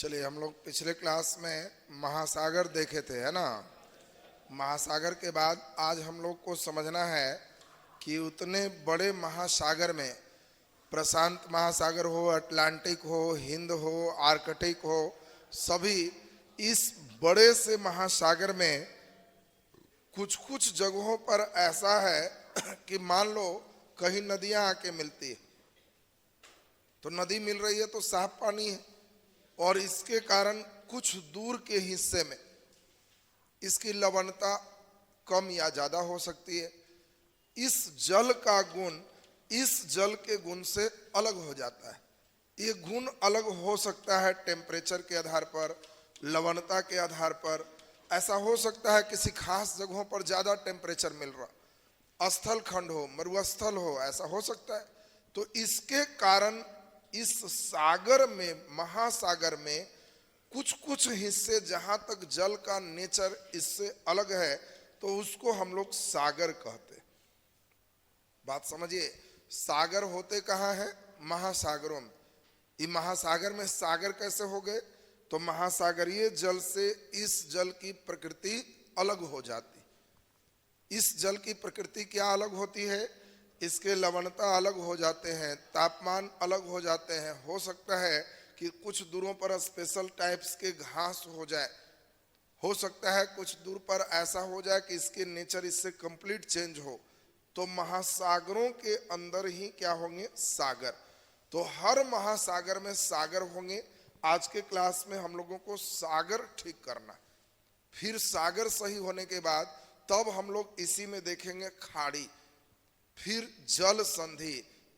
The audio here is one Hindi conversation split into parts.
चलिए, हम लोग पिछले क्लास में महासागर देखे थे, है ना। महासागर के बाद आज हम लोग को समझना है कि उतने बड़े महासागर में प्रशांत महासागर हो, अटलांटिक हो, हिंद हो, आर्कटिक हो, सभी इस बड़े से महासागर में कुछ कुछ जगहों पर ऐसा है कि मान लो कहीं नदियां आके मिलती है, तो नदी मिल रही है तो साफ पानी है, और इसके कारण कुछ दूर के हिस्से में इसकी लवणता कम या ज्यादा हो सकती है। इस जल का गुण इस जल के गुण से अलग हो जाता है। ये गुण अलग हो सकता है टेम्परेचर के आधार पर, लवणता के आधार पर। ऐसा हो सकता है किसी खास जगहों पर ज्यादा टेम्परेचर मिल रहा, स्थल खंड हो, मरुस्थल हो, ऐसा हो सकता है। तो इसके कारण इस सागर में, महासागर में कुछ कुछ हिस्से जहां तक जल का नेचर इससे अलग है, तो उसको हम लोग सागर कहते हैं। बात समझिए, सागर होते कहाँ है? महासागरों में। ये महासागर में सागर कैसे हो गए? तो महासागरीय जल से इस जल की प्रकृति अलग हो जाती। इस जल की प्रकृति क्या अलग होती है? इसके लवणता अलग हो जाते हैं, तापमान अलग हो जाते हैं। हो सकता है कि कुछ दूरों पर स्पेशल टाइप्स के घास हो जाए, हो सकता है कुछ दूर पर ऐसा हो जाए कि इसके नेचर इससे कंप्लीट चेंज हो। तो महासागरों के अंदर ही क्या होंगे? सागर। तो हर महासागर में सागर होंगे। आज के क्लास में हम लोगों को सागर ठीक करना, फिर सागर सही होने के बाद तब हम लोग इसी में देखेंगे खाड़ी, फिर जल संधि,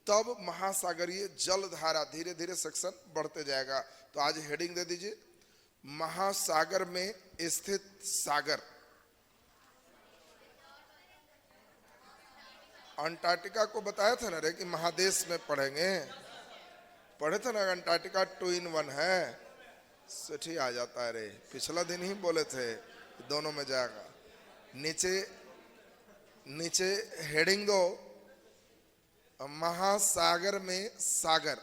तब महासागरीय जल धारा। धीरे धीरे सेक्शन बढ़ते जाएगा। तो आज हेडिंग दे दीजिए, महासागर में स्थित सागर। अंटार्कटिका को बताया था ना रे कि महादेश में पढ़ेंगे, पढ़े थे ना। अंटार्कटिका 2 in 1 है। सठी आ जाता है रे, पिछला दिन ही बोले थे दोनों में जाएगा। नीचे नीचे हेडिंग दो, महासागर में सागर।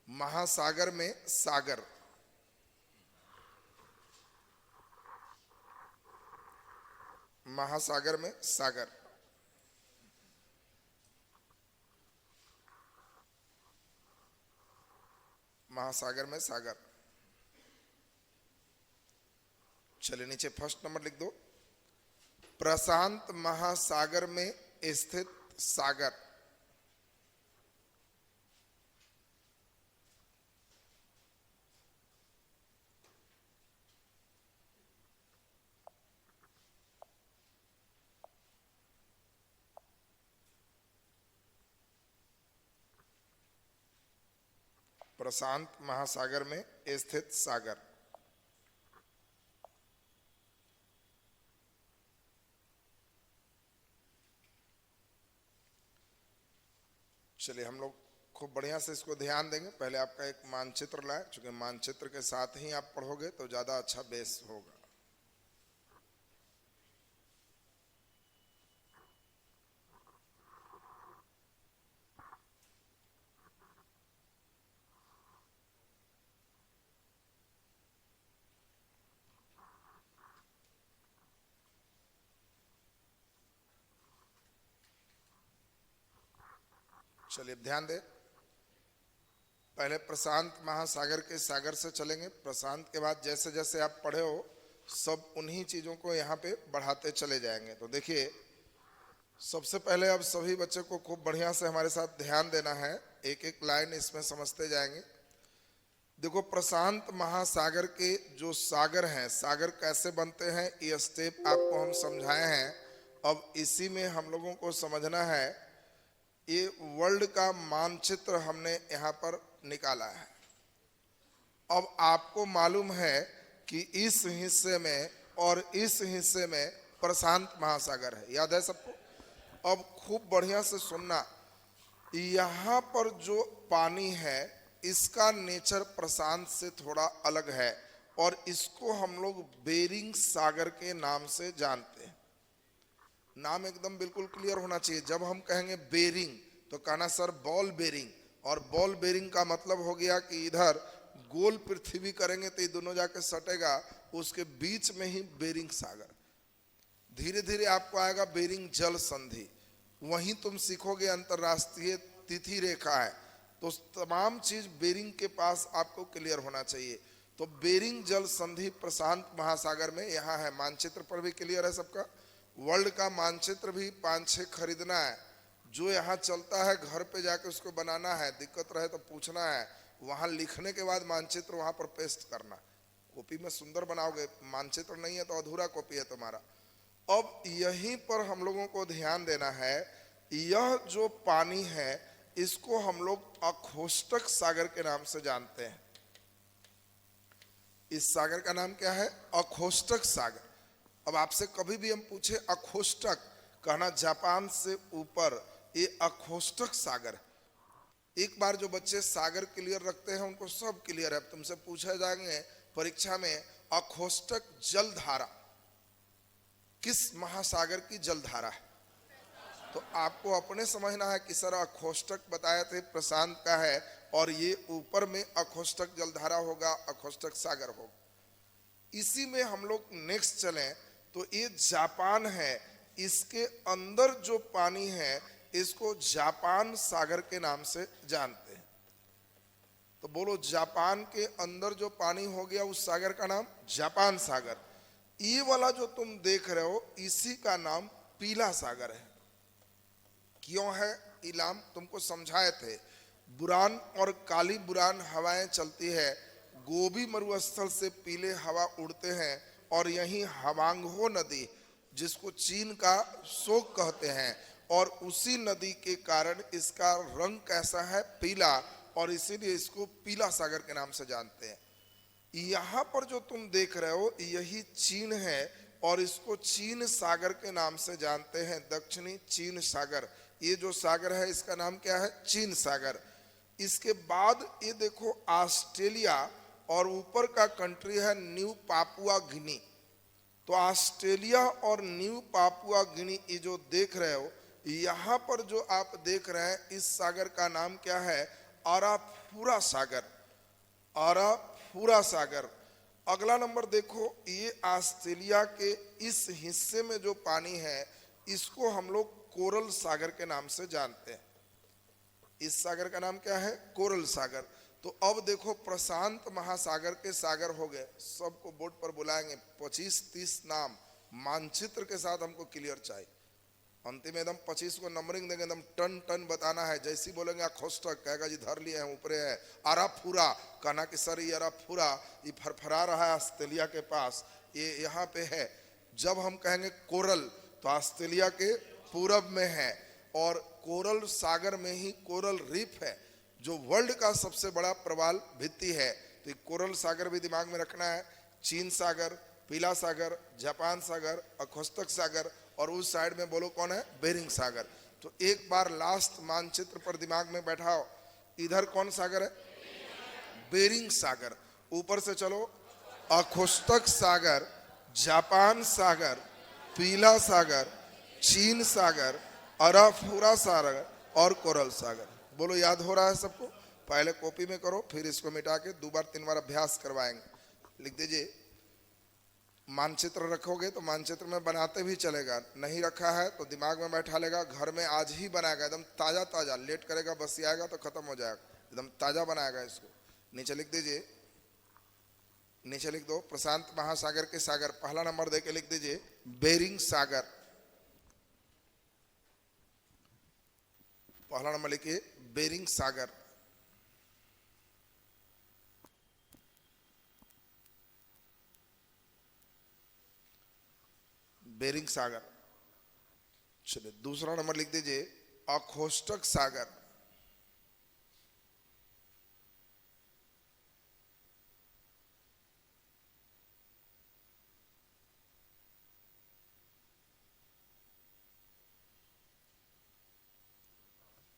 महासागर में सागर। महासागर में सागर। महासागर में सागर। चलिए नीचे फर्स्ट नंबर लिख दो, प्रशांत महासागर में स्थित सागर। प्रशांत महासागर में स्थित सागर। चलिए, हम लोग खूब बढ़िया से इसको ध्यान देंगे। पहले आपका एक मानचित्र लाए, चूंकि मानचित्र के साथ ही आप पढ़ोगे तो ज्यादा अच्छा बेस होगा। चलिए ध्यान दे, पहले प्रशांत महासागर के सागर से चलेंगे। प्रशांत के बाद जैसे जैसे आप पढ़े हो सब उन्हीं चीजों को यहाँ पे बढ़ाते चले जाएंगे। तो देखिए, सबसे पहले अब सभी बच्चे को खूब बढ़िया से हमारे साथ ध्यान देना है, एक एक लाइन इसमें समझते जाएंगे। देखो, प्रशांत महासागर के जो सागर हैं, सागर कैसे बनते हैं ये स्टेप आपको हम समझाए हैं। अब इसी में हम लोगों को समझना है। ये वर्ल्ड का मानचित्र हमने यहाँ पर निकाला है। अब आपको मालूम है कि इस हिस्से में और इस हिस्से में प्रशांत महासागर है, याद है सबको? अब खूब बढ़िया से सुनना, यहाँ पर जो पानी है इसका नेचर प्रशांत से थोड़ा अलग है, और इसको हम लोग बेरिंग सागर के नाम से जानते हैं। नाम एकदम बिल्कुल क्लियर होना चाहिए। जब हम कहेंगे बेरिंग तो कहना सर बॉल बेरिंग, और बॉल बेरिंग का मतलब हो गया कि इधर गोल पृथ्वी करेंगे तो ये दोनों जाके सटेगा, उसके बीच में ही बेरिंग सागर। धीरे धीरे आपको आएगा बेरिंग जल संधि, वहीं तुम सीखोगे अंतरराष्ट्रीय तिथि रेखा है। तो तमाम चीज बेरिंग के पास आपको क्लियर होना चाहिए। तो बेरिंग जल संधि प्रशांत महासागर में यहाँ है। मानचित्र पर भी क्लियर है सबका। वर्ल्ड का मानचित्र भी 5-6 खरीदना है, जो यहाँ चलता है घर पे जाके उसको बनाना है, दिक्कत रहे तो पूछना है, वहाँ लिखने के बाद मानचित्र वहाँ पर पेस्ट करना। कॉपी में सुंदर बनाओगे, मानचित्र नहीं है तो अधूरा कॉपी है तुम्हारा। अब यहीं पर हम लोगों को ध्यान देना है, यह जो पानी है इसको हम लोग अखोष्टक सागर के नाम से जानते हैं। इस सागर का नाम क्या है? अखोष्टक सागर। अब आपसे कभी भी हम पूछे अखोष्टक, कहना जापान से ऊपर, ये अखोष्टक सागर। एक बार जो बच्चे सागर क्लियर रखते हैं उनको सब क्लियर है। तुमसे पूछे जाएंगे परीक्षा में अखोष्टक जलधारा किस महासागर की जलधारा है, तो आपको अपने समझना है कि सर अखोष्टक बताए थे प्रशांत का है और ये ऊपर में अखोष्टक जलधारा होगा, अखोष्टक सागर होगा। इसी में हम लोग नेक्स्ट चलें तो ये जापान है, इसके अंदर जो पानी है इसको जापान सागर के नाम से जानते हैं। तो बोलो जापान के अंदर जो पानी हो गया उस सागर का नाम जापान सागर। ये वाला जो तुम देख रहे हो इसी का नाम पीला सागर है। क्यों है इलाम? तुमको समझाए थे, बुरान और काली बुरान हवाएं चलती है, गोबी मरुस्थल से पीले हवा उड़ते हैं और यहीं हवांगहो नदी जिसको चीन का शोक कहते हैं, और उसी नदी के कारण इसका रंग कैसा है? पीला, और इसीलिए इसको पीला सागर के नाम से जानते हैं। यहाँ पर जो तुम देख रहे हो यही चीन है और इसको चीन सागर के नाम से जानते हैं, दक्षिणी चीन सागर। ये जो सागर है इसका नाम क्या है? चीन सागर। इसके बाद ये देखो ऑस्ट्रेलिया और ऊपर का कंट्री है न्यू पापुआ गिनी। तो ऑस्ट्रेलिया और न्यू पापुआ गिनी ये जो देख रहे हो, यहाँ पर जो आप देख रहे हैं इस सागर का नाम क्या है? अराफुरा सागर। अराफुरा सागर। अगला नंबर देखो, ये ऑस्ट्रेलिया के इस हिस्से में जो पानी है इसको हम लोग कोरल सागर के नाम से जानते हैं। इस सागर का नाम क्या है? कोरल सागर। तो अब देखो प्रशांत महासागर के सागर हो गए, सबको बोर्ड पर बुलाएंगे, 25-30 नाम मानचित्र के साथ हमको क्लियर चाहिए। अंतिम एकदम 25 को नंबरिंग देंगे, एकदम टन टन बताना है। जैसी बोलेंगे अखोष्टक, कहेगा जी धर लिए हैं, ऊपरे है। अराफुरा, कहना कि सर ये अराफुरा ये फरफरा रहा है ऑस्ट्रेलिया के पास, ये यहाँ पे है। जब हम कहेंगे कोरल तो ऑस्ट्रेलिया के पूरब में है, और कोरल सागर में ही कोरल रीफ है जो वर्ल्ड का सबसे बड़ा प्रवाल भित्ति है। तो ये कोरल सागर भी दिमाग में रखना है। चीन सागर, पीला सागर, जापान सागर, अखोष्टक सागर, और उस साइड में बोलो कौन है? बेरिंग सागर। तो एक बार लास्ट मानचित्र पर दिमाग में बैठाओ, इधर कौन सागर है? बेरिंग सागर। ऊपर से चलो, अखोष्टक सागर, जापान सागर, पीला सागर, चीन सागर, अराफुरा सागर और कोरल सागर। बोलो याद हो रहा है सबको? पहले कॉपी में करो, फिर इसको मिटा के 2-3 बार अभ्यास करवाएंगे। लिख दीजिए। मानचित्र रखोगे तो मानचित्र में बनाते भी चलेगा, नहीं रखा है तो दिमाग में बैठा लेगा, घर में आज ही बनाएगा, एकदम ताजा ताजा। लेट करेगा बस आएगा तो खत्म हो जाएगा, एकदम ताजा बनाएगा इसको। नीचे लिख दीजिए, नीचे लिख दो प्रशांत महासागर के सागर। पहला नंबर देके लिख दीजिए बेरिंग सागर। पहला नंबर लिखिए बेरिंग सागर। बेरिंग सागर। चलिए दूसरा नंबर लिख दीजिए अखोष्टक सागर।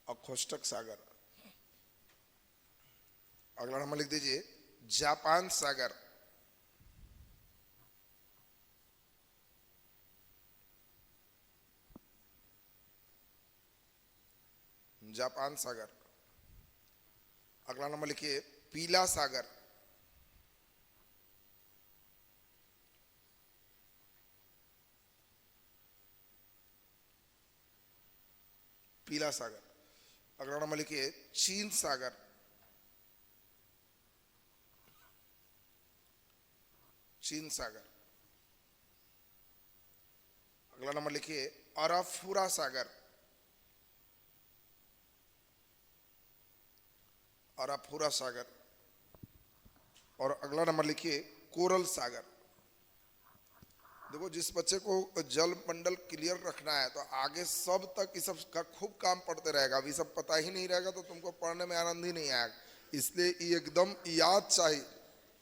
अखोष्टक सागर। अगला नंबर लिख दीजिए जापान सागर। जापान सागर। अगला नंबर लिखिए पीला सागर। पीला सागर। अगला नंबर लिखिए चीन सागर। चीन सागर। अगला नंबर लिखिए अराफुरा सागर। अराफुरा सागर। और अगला नंबर लिखिए कोरल सागर। देखो, जिस बच्चे को जल मंडल क्लियर रखना है तो आगे सब तक इस सब का खूब काम पढ़ते रहेगा। अभी सब पता ही नहीं रहेगा तो तुमको पढ़ने में आनंद ही नहीं आएगा। इसलिए ये एकदम याद चाहिए।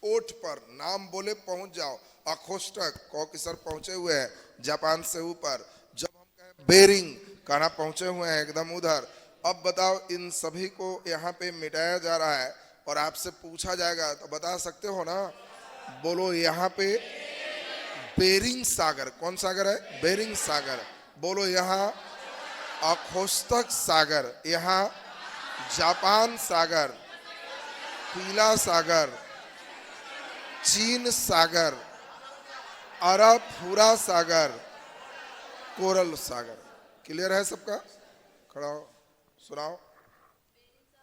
ओठ पर नाम बोले पहुंच जाओ। अखोष्टक कॉकिसर पहुंचे हुए हैं जापान से ऊपर। जब हम कहें बेरिंग, कहना पहुंचे हुए हैं एकदम उधर। अब बताओ, इन सभी को यहाँ पे मिटाया जा रहा है और आपसे पूछा जाएगा तो बता सकते हो ना? बोलो यहाँ पे बेरिंग सागर। कौन सागर है? बेरिंग सागर। बोलो यहाँ अखोष्टक सागर, यहाँ जापान सागर, पीला सागर, चीन सागर, अराफुरा सागर, कोरल सागर। क्लियर है सबका? खड़ा हो, सुनाओ।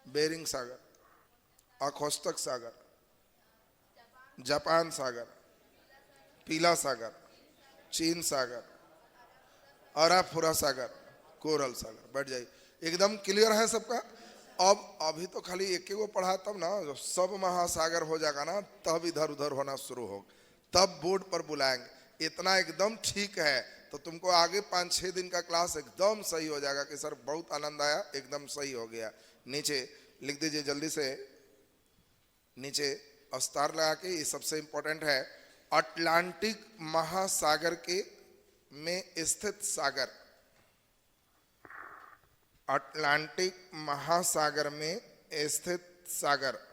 बेरिंग सागर, अखोष्टक सागर, जापान सागर, पीला सागर, चीन सागर, अराफुरा सागर, कोरल सागर। बैठ जाइए। एकदम क्लियर है सबका? अब अभी तो खाली एक को पढ़ा, तब ना जो सब महासागर हो जाएगा ना, तब इधर उधर होना शुरू हो, तब बोर्ड पर बुलाएंगे। इतना एकदम ठीक है तो तुमको आगे 5-6 दिन का क्लास एकदम सही हो जाएगा कि सर बहुत आनंद आया, एकदम सही हो गया। नीचे लिख दीजिए जल्दी से, नीचे अस्तार लगा के। ये सबसे इंपॉर्टेंट है। अटलांटिक महासागर के में स्थित सागर। अटलांटिक महासागर में स्थित सागर।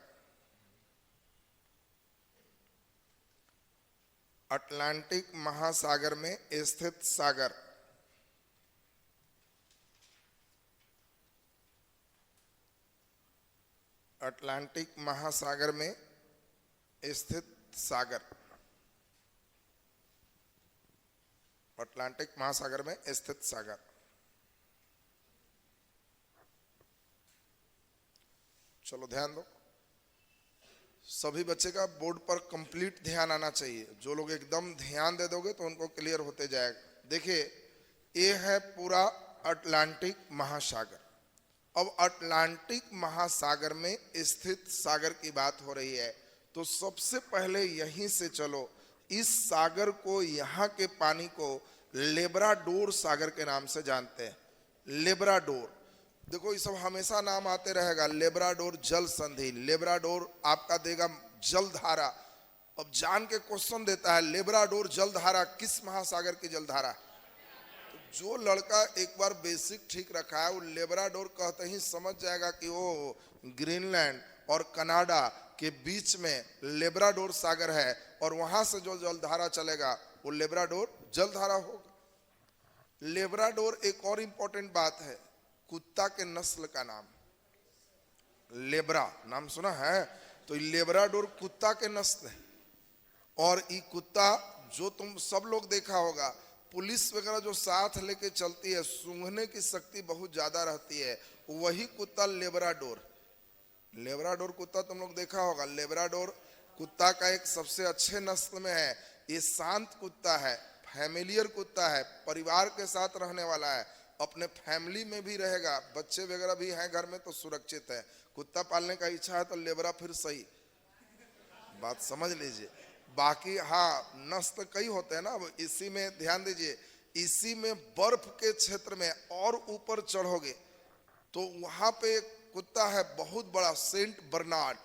अटलांटिक महासागर में स्थित सागर। अटलांटिक महासागर में स्थित सागर। अटलांटिक महासागर में स्थित सागर। चलो ध्यान दो, सभी बच्चे का बोर्ड पर कंप्लीट ध्यान आना चाहिए। जो लोग एकदम ध्यान दे दोगे तो उनको क्लियर होते जाएगा। देखिए, ये है पूरा अटलांटिक महासागर। अब अटलांटिक महासागर में स्थित सागर की बात हो रही है तो सबसे पहले यहीं से चलो। इस सागर को, यहाँ के पानी को लेब्राडोर सागर के नाम से जानते हैं। लेब्राडोर, देखो ये सब हमेशा नाम आते रहेगा। लेब्राडोर जल संधि, लेब्राडोर आपका देगा जलधारा। अब जान के क्वेश्चन देता है, लेब्राडोर जलधारा किस महासागर की जलधारा? तो जो लड़का एक बार बेसिक ठीक रखा है वो लेब्राडोर कहते ही समझ जाएगा कि वो ग्रीनलैंड और कनाडा के बीच में लेब्राडोर सागर है और वहां से जो जलधारा चलेगा वो लेब्राडोर जलधारा होगा। लेब्राडोर एक और इंपॉर्टेंट बात है, कुत्ता के नस्ल का नाम लेब्रा, नाम सुना है? तो लेब्राडोर कुत्ता के नस्ल है। और ये कुत्ता जो तुम सब लोग देखा होगा, पुलिस वगैरह जो साथ लेके चलती है, सूंघने की शक्ति बहुत ज्यादा रहती है, वही कुत्ता लेब्राडोर। लेब्राडोर कुत्ता तुम लोग देखा होगा। लेब्राडोर कुत्ता का एक सबसे अच्छे नस्ल में है। ये शांत कुत्ता है, फैमिलियर कुत्ता है, परिवार के साथ रहने वाला है, अपने फैमिली में भी रहेगा, बच्चे वगैरह भी हैं घर में तो सुरक्षित है। कुत्ता पालने का इच्छा है तो लेब्रा फिर सही, बात समझ लीजिए। बाकी हाँ, नस्ल कई होते हैं ना। अब इसी में ध्यान दीजिए, इसी में बर्फ के क्षेत्र में और ऊपर चढ़ोगे तो वहां पे कुत्ता है बहुत बड़ा, सेंट बर्नार्ड।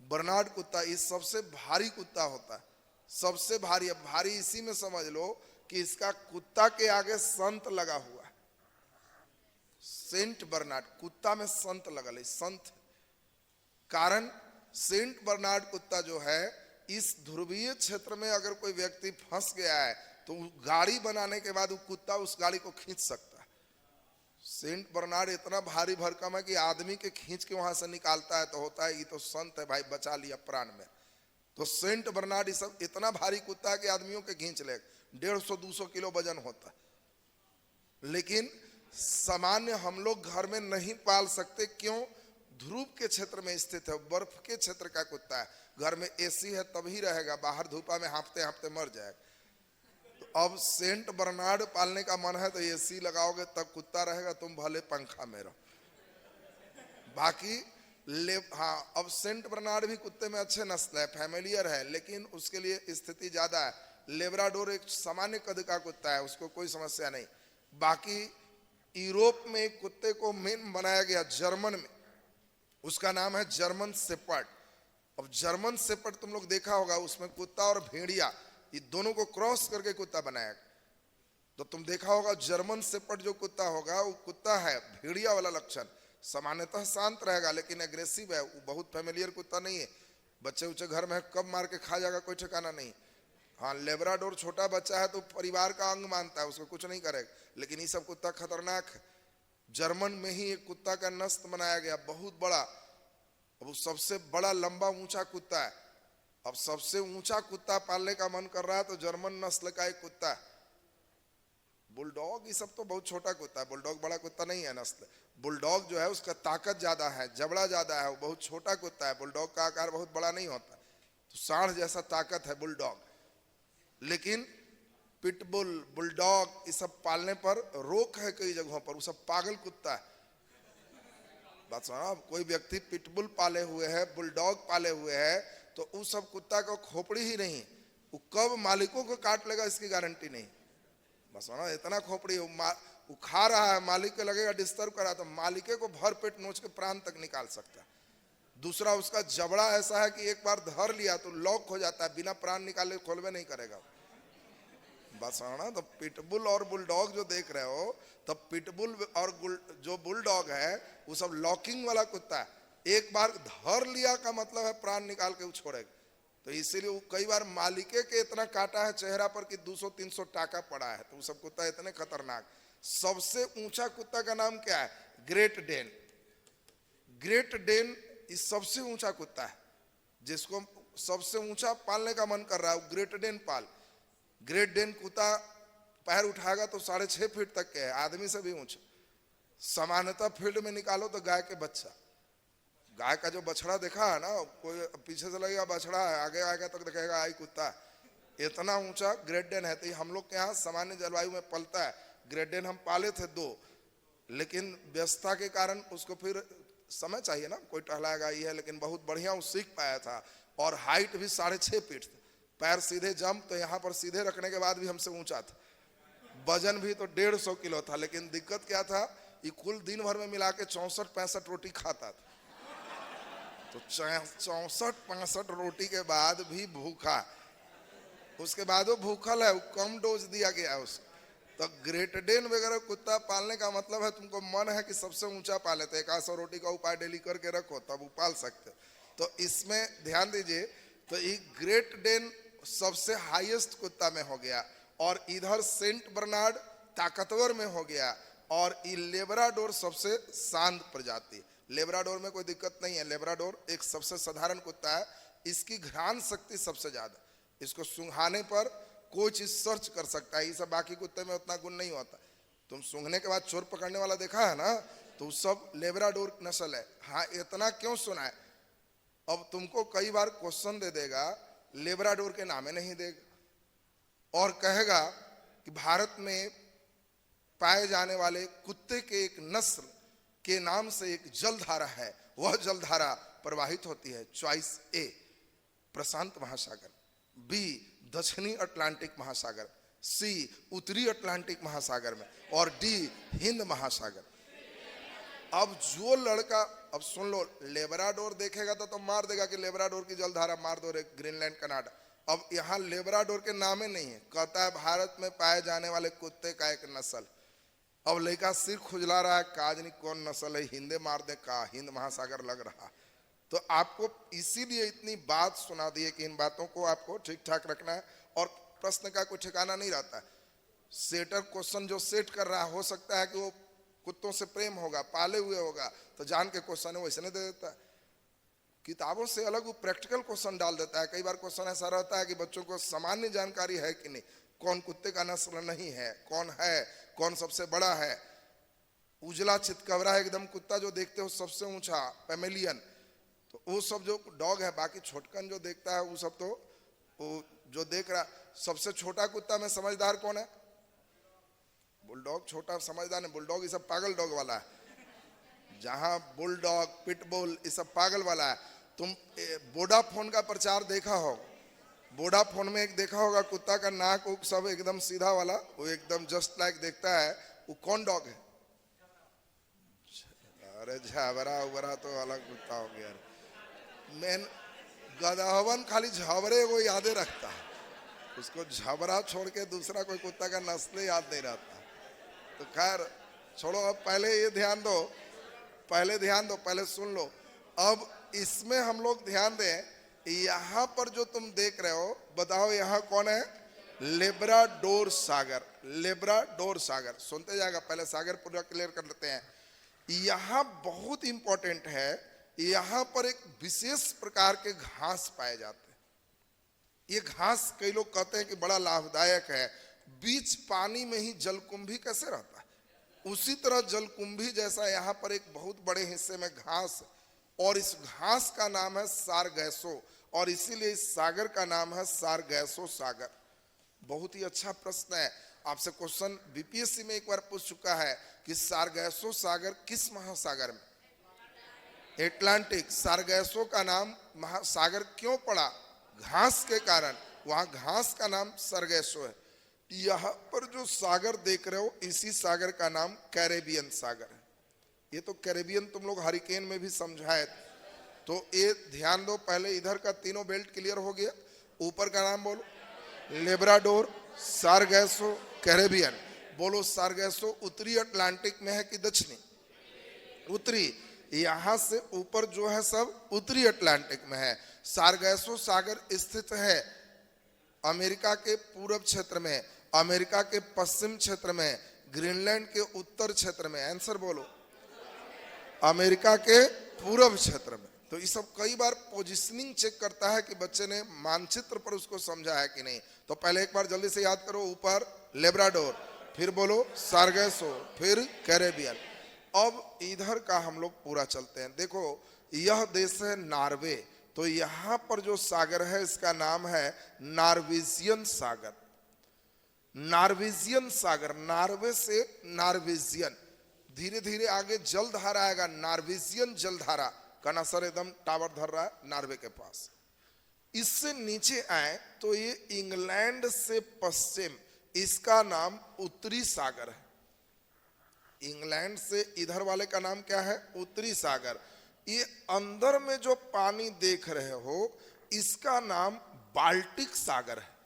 बर्नार्ड कुत्ता ये सबसे भारी कुत्ता होता है, सबसे भारी। अब भारी इसी में समझ लो कि इसका कुत्ता के आगे संत लगा हुआ है। सेंट बर्नार्ड कुत्ता में संत लगा है, संत। कारण सेंट बर्नार्ड कुत्ता जो है, इस ध्रुवीय क्षेत्र में अगर कोई व्यक्ति फंस गया है तो गाड़ी बनाने के बाद वो कुत्ता उस गाड़ी को खींच सकता है। सेंट बर्नार्ड इतना भारी भरकम है कि आदमी के खींच के वहां से निकालता है तो होता है ये तो संत है भाई, बचा लिया प्राण में। तो सेंट बर्नार्ड ये सब इतना भारी कुत्ता है कि आदमियों के खींच ले, 150-200 किलो वजन होता है। लेकिन सामान्य हम लोग घर में नहीं पाल सकते, क्यों? ध्रुव के क्षेत्र में स्थित है, बर्फ के क्षेत्र का कुत्ता है, घर में एसी है तभी रहेगा, बाहर धूपा में हाँफते हाँफते मर जाएगा। तो अब सेंट बर्नार्ड पालने का मन है तो एसी लगाओगे तब कुत्ता रहेगा, तुम भले पंखा में रहो। बाकी हाँ, अब सेंट बर्नार्ड भी कुत्ते में अच्छे नस्ल है, फैमिलियर है, लेकिन उसके लिए स्थिति ज्यादा है। लेब्राडोर एक सामान्य कद का कुत्ता है, उसको कोई समस्या नहीं। बाकी यूरोप में एक कुत्ते को मेन बनाया गया, जर्मन में, उसका नाम है जर्मन शेपर्ड। अब जर्मन शेपर्ड तुम लोग देखा होगा, उसमें कुत्ता और भेड़िया ये दोनों को क्रॉस करके कुत्ता बनाया। तो तुम देखा होगा जर्मन शेपर्ड जो कुत्ता होगा वो कुत्ता है भेड़िया वाला लक्षण, सामान्यतः शांत रहेगा लेकिन एग्रेसिव है, वो बहुत फैमिलियर कुत्ता नहीं है। बच्चे उच्चे घर में कब मार के खा जाएगा कोई ठिकाना नहीं। हाँ, लेब्राडोर छोटा बच्चा है तो परिवार का अंग मानता है, उसको कुछ नहीं करेगा, लेकिन ये सब कुत्ता खतरनाक है। जर्मन में ही एक कुत्ता का नस्ल बनाया गया, बहुत बड़ा, वो सबसे बड़ा लंबा ऊंचा कुत्ता है। अब सबसे ऊंचा कुत्ता पालने का मन कर रहा है तो जर्मन नस्ल का एक कुत्ता है। बुलडॉग ये सब तो बहुत छोटा कुत्ता है, बुलडॉग बड़ा कुत्ता नहीं है नस्ल। बुलडॉग जो है उसका ताकत ज्यादा है, जबड़ा ज्यादा है, वो बहुत छोटा कुत्ता है। बुलडॉग का आकार बहुत बड़ा नहीं होता, तो सांड जैसा ताकत है बुलडॉग। लेकिन पिटबुल, बुलडॉग ये सब पालने पर रोक है कई जगहों पर, वो सब पागल कुत्ता है। बात सुना, कोई व्यक्ति पिटबुल पाले हुए है, बुलडॉग पाले हुए है, तो उस सब कुत्ता को खोपड़ी ही नहीं, वो कब मालिकों को काट लेगा इसकी गारंटी नहीं। बस ना, इतना खोपड़ी वो खा रहा है, मालिक को लगेगा डिस्टर्ब कर रहा, तो मालिके को भर पेट नोच के प्राण तक निकाल सकता है। दूसरा, उसका जबड़ा ऐसा है कि एक बार धर लिया तो लॉक हो जाता है, बिना प्राण निकाले खोलवे नहीं करेगा। बस ना, तो पिटबुल और बुलडॉग जो देख रहे हो, तो पिटबुल और जो बुलडॉग है वो सब लॉकिंग वाला कुत्ता है, एक बार धर लिया का मतलब है प्राण निकाल के वो छोड़ेगा। तो इसीलिए वो कई बार मालिके के इतना काटा है चेहरा पर कि 200-300 टाका पड़ा है। तो वो सब कुत्ता इतने खतरनाक। सबसे ऊंचा कुत्ता का नाम क्या है? Great Dane. ग्रेट डेन इस सबसे ऊंचा कुत्ता है, जिसको सबसे ऊंचा पालने का मन कर रहा है, ग्रेट डेन पाल। ग्रेट डेन कुत्ता पैर उठाएगा तो 6.5 फीट तक के है, आदमी से भी ऊंचा। सामान्यतः फील्ड में निकालो तो गाय के बच्चा, गाय का जो बछड़ा देखा है ना, कोई पीछे से लगेगा बछड़ा है, आगे आएगा तक दिखेगा आई कुत्ता, इतना ऊंचा ग्रेट डेन है। तो हम लोग के यहाँ सामान्य जलवायु में पलता है। ग्रेट डेन हम पाले थे 2, लेकिन व्यस्तता के कारण उसको फिर समय चाहिए ना, कोई टहलाएगा ये है, लेकिन बहुत बढ़िया वो सीख पाया था। और हाइट भी 6.5 फीट, पैर सीधे जंप, तो यहाँ पर सीधे रखने के बाद भी हमसे ऊंचा था। वजन भी तो 150 किलो था, लेकिन दिक्कत क्या था, ये कुल दिन भर में मिला के 64-65 रोटी खाता था। तो 64-65 रोटी के बाद भी भूखा, उसके बाद वो भूखल है, वो कम डोज दिया गया है उसको। तो ग्रेट डेन वगैरह कुत्ता पालने का मतलब है तुमको मन है कि सबसे ऊंचा पाले, तो 100 रोटी का उपाय डेली करके रखो तब उपाल सकते। तो इसमें ध्यान दीजिए, तो ये ग्रेट डेन सबसे हाईएस्ट कुत्ता में हो गया, और इधर सेंट बर्नार्ड ताकतवर में हो गया, और ये लेब्राडोर सबसे शांत प्रजाति। लेब्राडोर में कोई दिक्कत नहीं है, लेब्राडोर एक सबसे साधारण कुत्ता है, इसकी घ्राण शक्ति सबसे ज्यादा, इसको सूंघाने पर कोई चीज सर्च कर सकता है, ये सब बाकी कुत्ते में उतना गुण नहीं होता। तुम सूंघने के बाद चोर पकड़ने वाला देखा है ना, तो सब लेब्राडोर नस्ल है। हाँ, इतना क्यों सुना है, अब तुमको कई बार क्वेश्चन दे देगा, लेब्राडोर के नामे नहीं देगा, और कहेगा कि भारत में पाए जाने वाले कुत्ते के एक नस्ल के नाम से एक जलधारा है, वह जलधारा प्रवाहित होती है। चॉइस ए प्रशांत महासागर, बी दक्षिणी अटलांटिक महासागर, सी उत्तरी अटलांटिक महासागर में, और डी हिंद महासागर। अब जो लड़का, अब सुन लो, लेब्राडोर देखेगा तो मार देगा कि लेब्राडोर की जलधारा मार दो रे, ग्रीनलैंड कनाडा। अब यहाँ लेब्राडोर के नामे नहीं है, कहता है भारत में पाए जाने वाले कुत्ते का एक नस्ल। अब लड़का सिर खुजला रहा है, काज नहीं कौन नस्ल है, हिंदे मार दे का, हिंद महासागर लग रहा। तो आपको इसीलिए इतनी बात सुना दी है कि इन बातों को आपको ठीक ठाक रखना है, और प्रश्न का कोई ठिकाना नहीं रहता है। सेटर क्वेश्चन जो सेट कर रहा है, हो सकता है कि वो कुत्तों से प्रेम होगा, पाले हुए होगा, तो जान के क्वेश्चन है वैसे नहीं दे देता है। किताबों से अलग वो प्रैक्टिकल क्वेश्चन डाल देता है। कई बार क्वेश्चन ऐसा रहता है कि बच्चों को सामान्य जानकारी है कि नहीं, कौन कुत्ते का नस्ल नहीं है, कौन सबसे बड़ा है, उजला चितकबरा एकदम कुत्ता जो देखते हो सबसे ऊंचा पैमेलियन, तो वो सब जो डॉग है। बाकी छोटकन जो देखता है वो सब तो वो जो देख रहा, सबसे छोटा कुत्ता में समझदार कौन है? बुलडॉग। छोटा समझदार नहीं, बुलडॉग ये सब पागल डॉग वाला है। जहां बुलडॉग, पिटबुल ये सब पागल वाला है। तुम वोडाफोन का प्रचार देखा हो, वोडाफोन में एक देखा होगा कुत्ता का नाक उक सब एकदम सीधा वाला, वो एकदम जस्ट लाइक देखता है, वो कौन डॉग है? अरे झावरा उबरा तो अलग कुत्ता हो गया। मैन गधावन खाली झावरे वो यादें रखता है, उसको झबरा छोड़ के दूसरा कोई कुत्ता का नस्ल याद नहीं रहता। तो खैर छोड़ो, अब पहले ये ध्यान दो, पहले सुन लो। अब इसमें हम लोग ध्यान दें, यहाँ पर जो तुम देख रहे हो, बताओ यहाँ कौन है? लेब्राडोर सागर। लेब्राडोर सागर सुनते जाएगा, पहले सागर पूरा क्लियर कर लेते हैं। यहाँ बहुत इंपॉर्टेंट है, यहाँ पर एक विशेष प्रकार के घास पाए जाते हैं। ये घास कई लोग कहते हैं कि बड़ा लाभदायक है। बीच पानी में ही जलकुंभी कैसे रहता है, उसी तरह जलकुंभी जैसा यहाँ पर एक बहुत बड़े हिस्से में घास, और इस घास का नाम है सारगैसो, और इसीलिए इस सागर का नाम है सारगैसो सागर। बहुत ही अच्छा प्रश्न है। आपसे क्वेश्चन बीपीएससी में एक बार पूछ चुका है कि सारगैसो सागर किस महासागर में? एटलांटिक। सारगैसो का नाम महासागर क्यों पड़ा? घास के कारण। वहां घास का नाम सारगैसो है। यहाँ पर जो सागर देख रहे हो, इसी सागर का नाम कैरेबियन सागर है। ये तो कैरेबियन तुम लोग हरिकेन में भी समझाए, तो ये ध्यान दो। पहले इधर का तीनों बेल्ट क्लियर हो गया। ऊपर का नाम बोलो, लेब्राडोर, सारगैसो, कैरेबियन। बोलो सारगैसो उत्तरी अटलांटिक में है कि दक्षिणी? उत्तरी। यहां से ऊपर जो है सब उत्तरी अटलांटिक में है। सारगैसो सागर स्थित है अमेरिका के पूर्व क्षेत्र में, अमेरिका के पश्चिम क्षेत्र में, ग्रीनलैंड के उत्तर क्षेत्र में। आंसर बोलो, अमेरिका के पूर्व क्षेत्र में। तो ये सब कई बार पोजीशनिंग चेक करता है कि बच्चे ने मानचित्र पर उसको समझा है कि नहीं। तो पहले एक बार जल्दी से याद करो, ऊपर लेब्राडोर, फिर बोलो सारगैसो, फिर कैरेबियन। अब इधर का हम लोग पूरा चलते हैं। देखो यह देश है नॉर्वे, तो यहां पर जो सागर है इसका नाम है नॉर्वेजियन सागर। नॉर्वेजियन सागर, नॉर्वे से नॉर्वेजियन, धीरे धीरे आगे जलधारा आएगा, नॉर्वेजियन जलधारा का असर एकदम टावर धर रहा है नॉर्वे के पास। इससे नीचे आए तो ये इंग्लैंड से पश्चिम, इसका नाम उत्तरी सागर है। इंग्लैंड से इधर वाले का नाम क्या है? उत्तरी सागर। ये अंदर में जो पानी देख रहे हो इसका नाम बाल्टिक सागर है।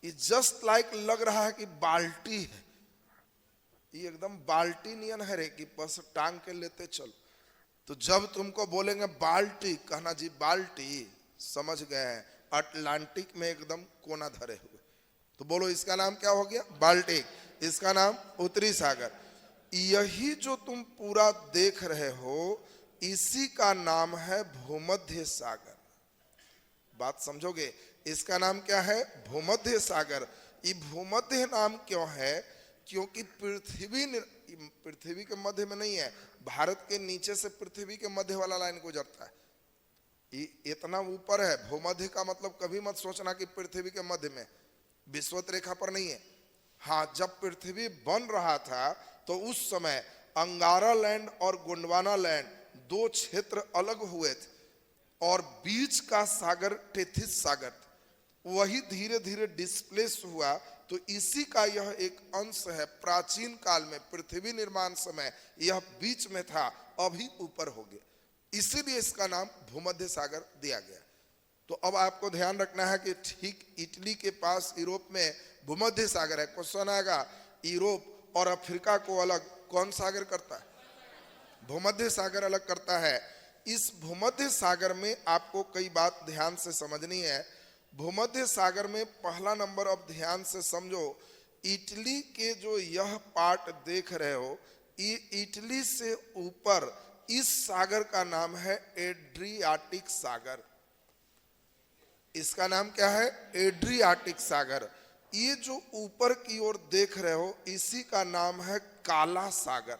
ये जस्ट लाइक लग रहा है कि बाल्टी है, ये एकदम बाल्टी नियन है रे कि बस टांग के लेते चलो। तो जब तुमको बोलेंगे बाल्टिक, कहना जी बाल्टी, समझ गए हैं, अटलांटिक में एकदम कोना धरे हुए। तो बोलो इसका नाम क्या हो गया? बाल्टिक। इसका नाम उत्तरी सागर। यही जो तुम पूरा देख रहे हो इसी का नाम है भूमध्य सागर। बात समझोगे? इसका नाम क्या है? भूमध्य सागर। ये भूमध्य नाम क्यों है? क्योंकि पृथ्वी के मध्य में नहीं है, भारत के नीचे से पृथ्वी के मध्य वाला लाइन गुजरता है। ये इतना ऊपर है। भूमध्य का मतलब कभी मत सोचना कि पृथ्वी के मध्य में, विषुवत रेखा पर नहीं है। हाँ, जब पृथ्वी बन रहा था तो उस समय अंगारा लैंड और गोंडवाना लैंड दो क्षेत्र अलग हुए थे, और बीच का सागर टेथिस सागर, वही धीरे धीरे डिस्प्लेस हुआ। तो इसी का यह एक अंश है। प्राचीन काल में पृथ्वी निर्माण समय यह बीच में था, अभी ऊपर हो गया, इसीलिए इसका नाम भूमध्य सागर दिया गया। तो अब आपको ध्यान रखना है कि ठीक इटली के पास यूरोप में भूमध्य सागर है। क्वेश्चन आएगा, यूरोप और अफ्रीका को अलग कौन सागर करता है? भूमध्य सागर अलग करता है। इस भूमध्य सागर में आपको कई बात ध्यान से समझनी है। भूमध्य सागर में पहला नंबर, अब ध्यान से समझो, इटली के जो यह पार्ट देख रहे हो, इटली से ऊपर इस सागर का नाम है एड्रियाटिक सागर। इसका नाम क्या है? एड्रियाटिक सागर। ये जो ऊपर की ओर देख रहे हो इसी का नाम है काला सागर।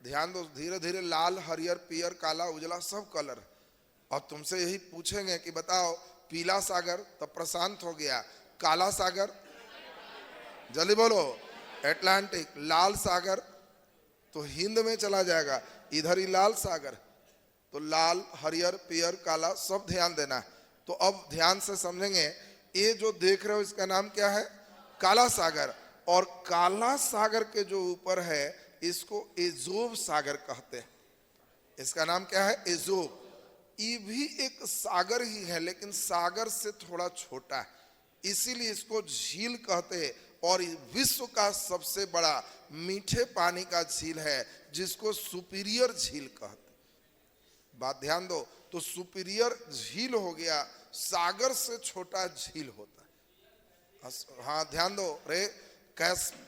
ध्यान दो, धीरे धीरे लाल, हरियर, पीयर, काला, उजला सब कलर। और तुमसे यही पूछेंगे कि बताओ पीला सागर तो प्रशांत हो गया, काला सागर जल्दी बोलो एटलांटिक, लाल सागर तो हिंद में चला जाएगा, इधर ही लाल सागर। तो लाल, हरियर, पीयर, काला सब ध्यान देना है। तो अब ध्यान से समझेंगे, ये जो देख रहे हो इसका नाम क्या है? काला सागर। और काला सागर के जो ऊपर है इसको एजोव सागर कहते हैं। इसका नाम क्या है? एजोव। ये भी एक सागर ही है लेकिन सागर से थोड़ा छोटा है, इसीलिए इसको झील कहते हैं। और विश्व का सबसे बड़ा मीठे पानी का झील है जिसको सुपीरियर झील कहते हैं। बात ध्यान दो, तो सुपीरियर झील हो गया, सागर से छोटा झील होता है। हाँ ध्यान दो रे,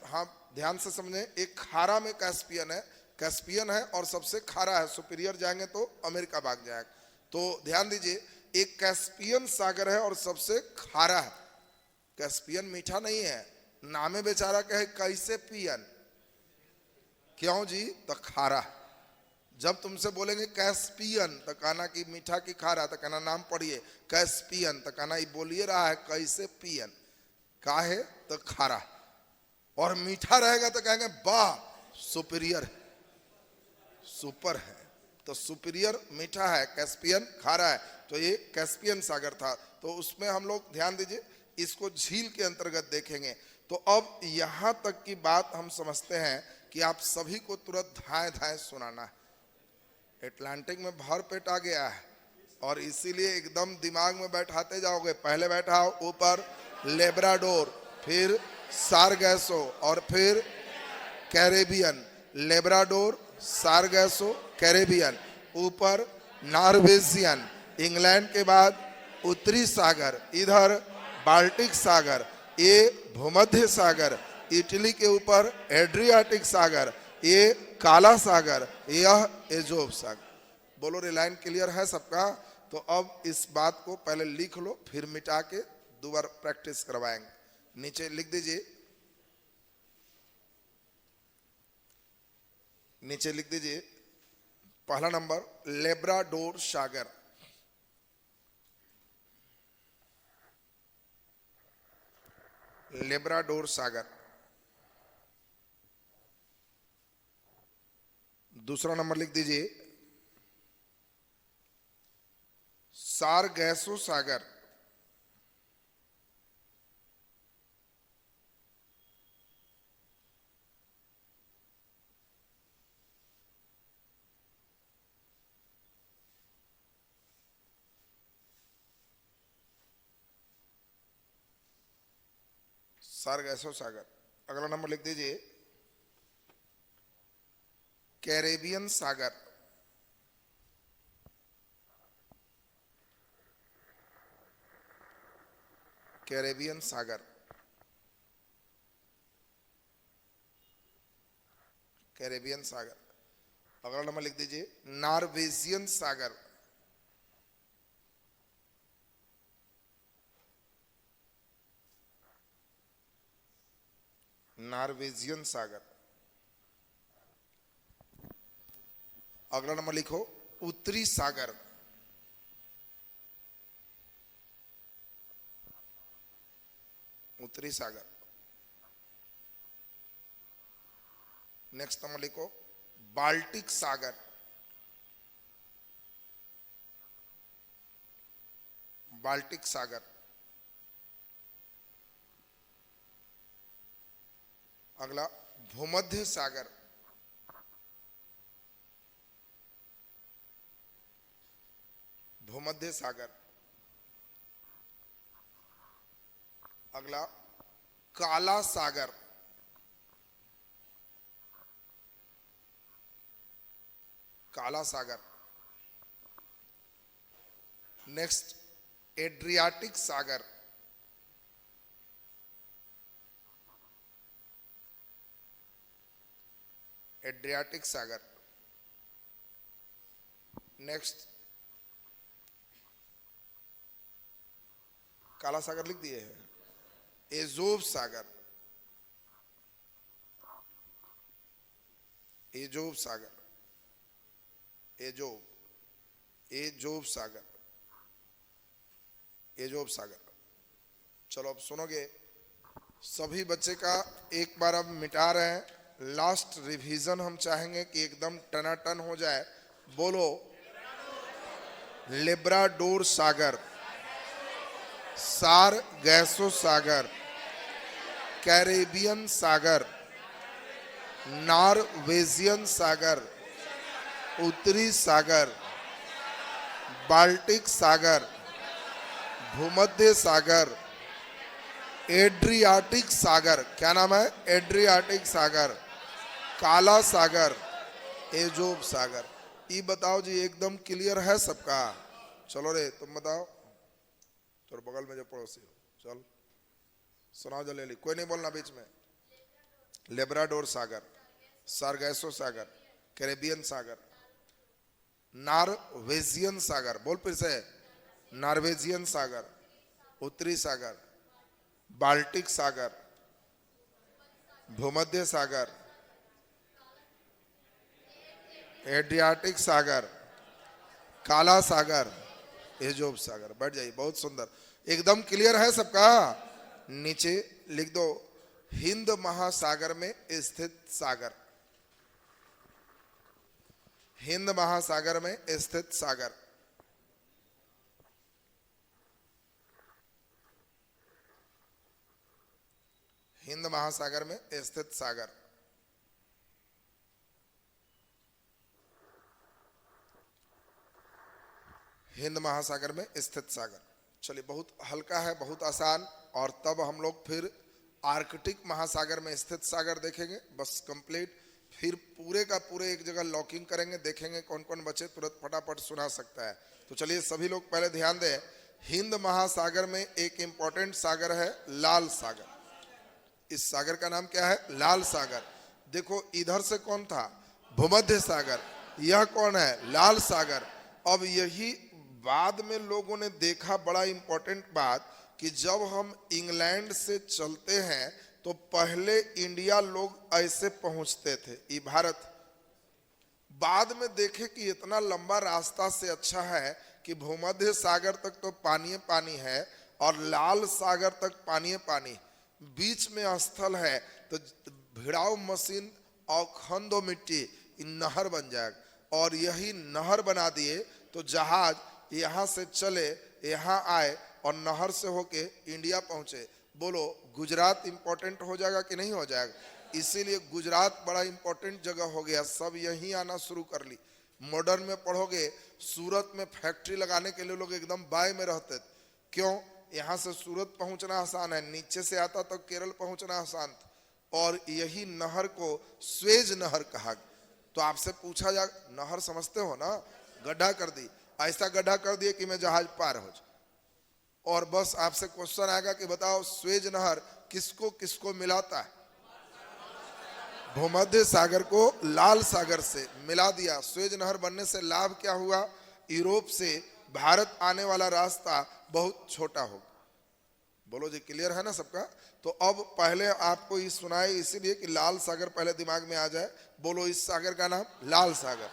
हाँ ध्यान से समझे। एक खारा में कैस्पियन है, कैस्पियन है और सबसे खारा है, सुपीरियर जाएंगे तो अमेरिका भाग जाएगा। तो ध्यान दीजिए, एक कैस्पियन सागर है और सबसे खारा है। कैस्पियन मीठा नहीं है, नामे बेचारा कहे कैसे पियन, क्यों जी? तो खारा। जब तुमसे बोलेंगे कैस्पियन तो कहना कि मीठा की खारा, तो कहना नाम पढ़िए कैस्पियन, तो कहना ये बोलिए रहा है कैसे पियन, काहे तो खारा। और मीठा रहेगा तो कहेंगे वाह सुपीरियर, सुपर है। तो सुपीरियर मीठा है, कैस्पियन खारा है। तो ये कैस्पियन सागर था। तो उसमें हम लोग ध्यान दीजिए, इसको झील के अंतर्गत देखेंगे। तो अब यहां तक की बात हम समझते हैं कि आप सभी को तुरंत धाए धाए सुनाना है। एटलांटिक में भर पेट आ गया है और इसीलिए एकदम दिमाग में बैठाते जाओगे। पहले बैठाओ ऊपर लेब्राडोर, फिर सारगैसो और फिर कैरेबियन। लेब्राडोर, सारगैसो, कैरेबियन, ऊपर नॉर्वेजियन, इंग्लैंड के बाद उत्तरी सागर, इधर बाल्टिक सागर, ये भूमध्य सागर, इटली के ऊपर एड्रियाटिक सागर, ये काला सागर, यह एजोव सागर। बोलो रे, लाइन क्लियर है सबका? तो अब इस बात को पहले लिख लो, फिर मिटा के दोबारा प्रैक्टिस करवाएंगे। नीचे लिख दीजिए, नीचे लिख दीजिए पहला नंबर लेब्राडोर सागर। लेब्राडोर सागर। दूसरा नंबर लिख दीजिए सारगैसो सागर। सारगैसो सागर। अगला नंबर लिख दीजिए कैरेबियन सागर। कैरेबियन सागर। कैरेबियन सागर। अगला नंबर लिख दीजिए नॉर्वेजियन सागर। नॉर्वेजियन सागर। अगला नंबर लिखो उत्तरी सागर। उत्तरी सागर। नेक्स्ट नंबर लिखो बाल्टिक सागर। बाल्टिक सागर। अगला भूमध्य सागर। भूमध्य सागर। अगला काला सागर। काला सागर। नेक्स्ट एड्रियाटिक सागर। एड्रियाटिक सागर। नेक्स्ट काला सागर लिख दिए हैं, एजोव सागर, एजोव सागर, एजोव, एजोव सागर, एजोव सागर। चलो अब सुनोगे सभी बच्चे का एक बार अब मिटा रहे हैं, लास्ट रिवीजन हम चाहेंगे कि एकदम टनाटन हो जाए। बोलो लेब्राडोर सागर, सारगैसो सागर, कैरेबियन सागर, नॉर्वेजियन सागर, उत्तरी सागर, बाल्टिक सागर, भूमध्य सागर, एड्रियाटिक सागर। क्या नाम है? एड्रियाटिक सागर, काला सागर, एजोव सागर। ये बताओ जी, एकदम क्लियर है सबका? चलो रे तुम बताओ, तो बगल में जो पड़ोसी हो, चल सुनाओ जल्दी, कोई नहीं बोलना बीच में। लेब्राडोर सागर, सारगैसो सागर, कैरेबियन सागर, नॉर्वेजियन सागर, बोल फिर से, नॉर्वेजियन सागर, उत्तरी सागर, बाल्टिक सागर, भूमध्य सागर, एड्रियाटिक सागर, काला सागर, एजोव सागर। बैठ जाइए, बहुत सुंदर, एकदम क्लियर है सबका? नीचे लिख दो हिंद महासागर में स्थित सागर, हिंद महासागर में स्थित सागर। हिंद महासागर में स्थित सागर। हिंद महासागर में स्थित सागर। चलिए, बहुत हल्का है, बहुत आसान। और तब हम लोग फिर आर्कटिक महासागर में स्थित सागर देखेंगे, बस कंप्लीट। फिर पूरे का पूरे एक जगह लॉकिंग करेंगे, देखेंगे कौन कौन बच्चे तुरंत फटाफट सुना सकता है। तो चलिए सभी लोग पहले ध्यान दें, हिंद महासागर में एक इंपॉर्टेंट सागर है लाल सागर। इस सागर का नाम क्या है? लाल सागर। देखो इधर से कौन था? भूमध्य सागर। यह कौन है? लाल सागर। अब यही बाद में लोगों ने देखा, बड़ा इंपॉर्टेंट बात, कि जब हम इंग्लैंड से चलते हैं तो पहले इंडिया लोग ऐसे पहुंचते थे, ये भारत। बाद में देखे कि इतना लंबा रास्ता से अच्छा है कि भूमध्य सागर तक तो पानी पानी है और लाल सागर तक पानी पानी, बीच में स्थल है, तो भिड़ाऊ मशीन और खंदो मिट्टी नहर बन जाएगा। और यही नहर बना दिए तो जहाज यहाँ से चले, यहाँ आए और नहर से होके इंडिया पहुंचे। बोलो गुजरात इंपॉर्टेंट हो जाएगा कि नहीं हो जाएगा? इसीलिए गुजरात बड़ा इंपॉर्टेंट जगह हो गया, सब यहीं आना शुरू कर ली। मॉडर्न में पढ़ोगे, सूरत में फैक्ट्री लगाने के लिए लोग एकदम बाय में रहते। क्यों? यहाँ से सूरत पहुंचना आसान है, नीचे से आता तो केरल पहुंचना आसान था। और यही नहर को स्वेज नहर कहा। तो आपसे पूछा जा, नहर समझते हो ना? गड्ढा कर दी, ऐसा गड्ढा कर दिए कि मैं जहाज पार हो जाए। और बस आपसे क्वेश्चन आएगा कि बताओ स्वेज नहर किसको किसको मिलाता है? भूमध्य सागर को लाल सागर से मिला दिया। स्वेज नहर बनने से लाभ क्या हुआ? यूरोप से भारत आने वाला रास्ता बहुत छोटा हो। बोलो जी, क्लियर है ना सबका? तो अब पहले आपको ये सुनाए इसीलिए कि लाल सागर पहले दिमाग में आ जाए। बोलो इस सागर का नाम लाल सागर।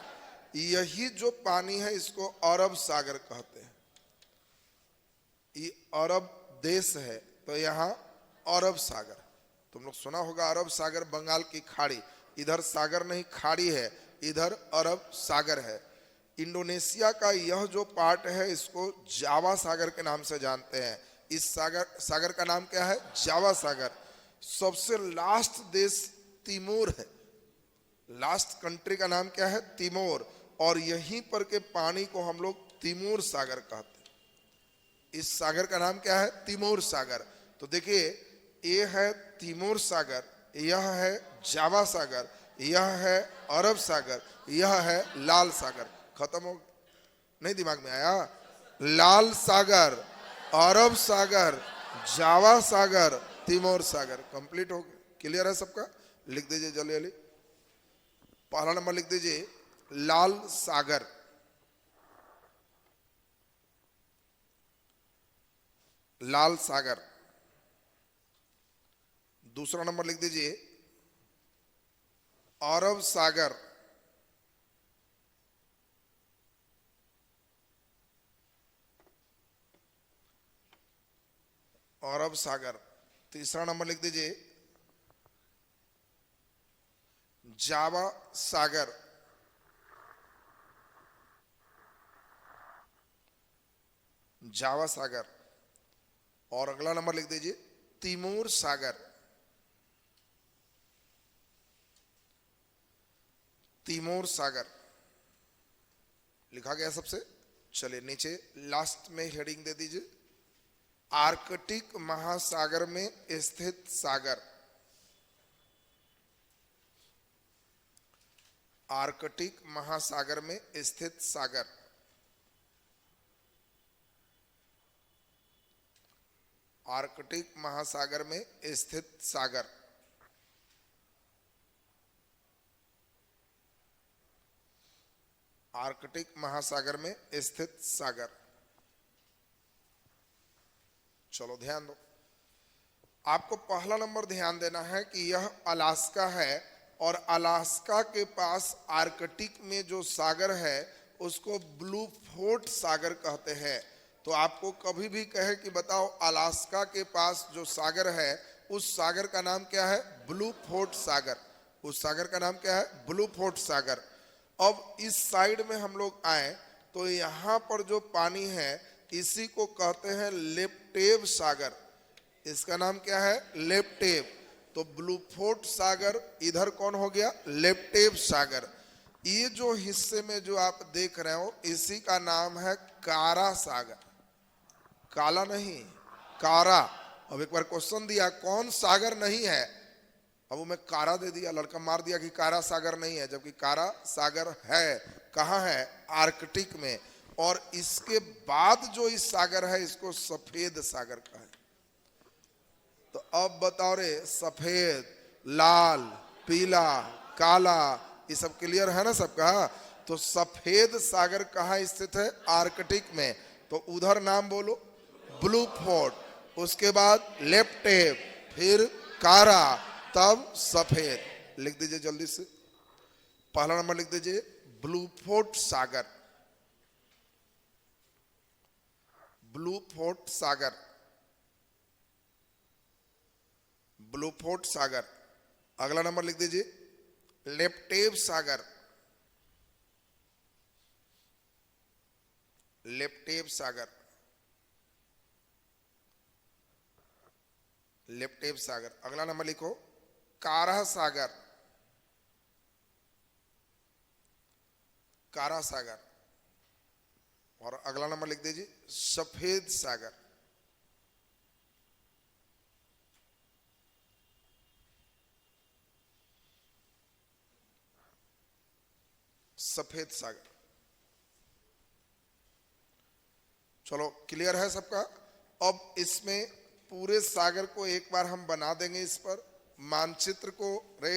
यही जो पानी है इसको अरब सागर कहते हैं। ये अरब देश है तो यहाँ अरब सागर। तुम लोग सुना होगा अरब सागर बंगाल की खाड़ी, इधर सागर नहीं खाड़ी है, इधर अरब सागर है। इंडोनेशिया का यह जो पार्ट है इसको जावा सागर के नाम से जानते हैं। इस सागर का नाम क्या है? जावा सागर। सबसे लास्ट देश तिमोर है, लास्ट कंट्री का नाम क्या है? तिमोर। और यहीं पर के पानी को हम लोग तिमोर सागर कहते हैं। इस सागर का नाम क्या है? तिमोर सागर। तो देखिए, ये है तिमोर सागर, यह है जावा सागर, यह है अरब सागर, यह है लाल सागर। खत्म हो? नहीं दिमाग में आया? लाल सागर, अरब सागर, जावा सागर, तिमोर सागर, कंप्लीट हो गया। क्लियर है सबका? लिख दीजिए जल्दी जल्दी। पहला नंबर लिख दीजिए लाल सागर, लाल सागर। दूसरा नंबर लिख दीजिए अरब सागर, अरब सागर। तीसरा नंबर लिख दीजिए जावा सागर, जावा सागर। और अगला नंबर लिख दीजिए तिमोर सागर, तिमोर सागर। लिखा गया सबसे। चलिए नीचे लास्ट में हेडिंग दे दीजिए आर्कटिक महासागर में स्थित सागर, आर्कटिक महासागर में स्थित सागर। आर्कटिक महासागर में स्थित सागर। आर्कटिक महासागर में स्थित सागर। चलो ध्यान दो। आपको पहला नंबर ध्यान देना है कि यह अलास्का है और अलास्का के पास आर्कटिक में जो सागर है उसको ब्लू फोर्ट सागर कहते हैं। तो आपको कभी भी कहे कि बताओ अलास्का के पास जो सागर है उस सागर का नाम क्या है? ब्लू फोर्ट सागर। उस सागर का नाम क्या है? ब्लू फोर्ट सागर। अब इस साइड में हम लोग आए तो यहाँ पर जो पानी है इसी को कहते हैं लेप्टेव सागर। इसका नाम क्या है? लेप्टेव। तो ब्लू फोर्ट सागर इधर कौन हो गया? लेप्टेव सागर। ये जो हिस्से में जो आप देख रहे हो इसी का नाम है कारा सागर। काला नहीं, कारा। अब एक बार क्वेश्चन दिया कौन सागर नहीं है, अब वो मैं कारा दे दिया, लड़का मार दिया कि कारा सागर नहीं है, जबकि कारा सागर है। कहाँ है? आर्कटिक में। और इसके बाद जो इस सागर है इसको सफेद सागर कहा है। तो अब बताओ रे, सफेद, लाल, पीला, काला, ये सब क्लियर है ना सबका? तो सफेद सागर कहाँ स्थित है? आर्कटिक में। तो उधर नाम बोलो ब्लू फोर्ट, उसके बाद लेप्टेव, फिर कारा, तब सफेद। लिख दीजिए जल्दी से। पहला नंबर लिख दीजिए ब्लू फोर्ट सागर, ब्लू फोर्ट सागर, ब्लू फोर्ट सागर। अगला नंबर लिख दीजिए लेप्टेव सागर, लेप्टेव सागर, लेप्टेव सागर। अगला नंबर लिखो कारा सागर, कारा सागर। और अगला नंबर लिख दीजिए सफेद सागर, सफेद सागर। चलो क्लियर है सबका? अब इसमें पूरे सागर को एक बार हम बना देंगे। इस पर मानचित्र को रे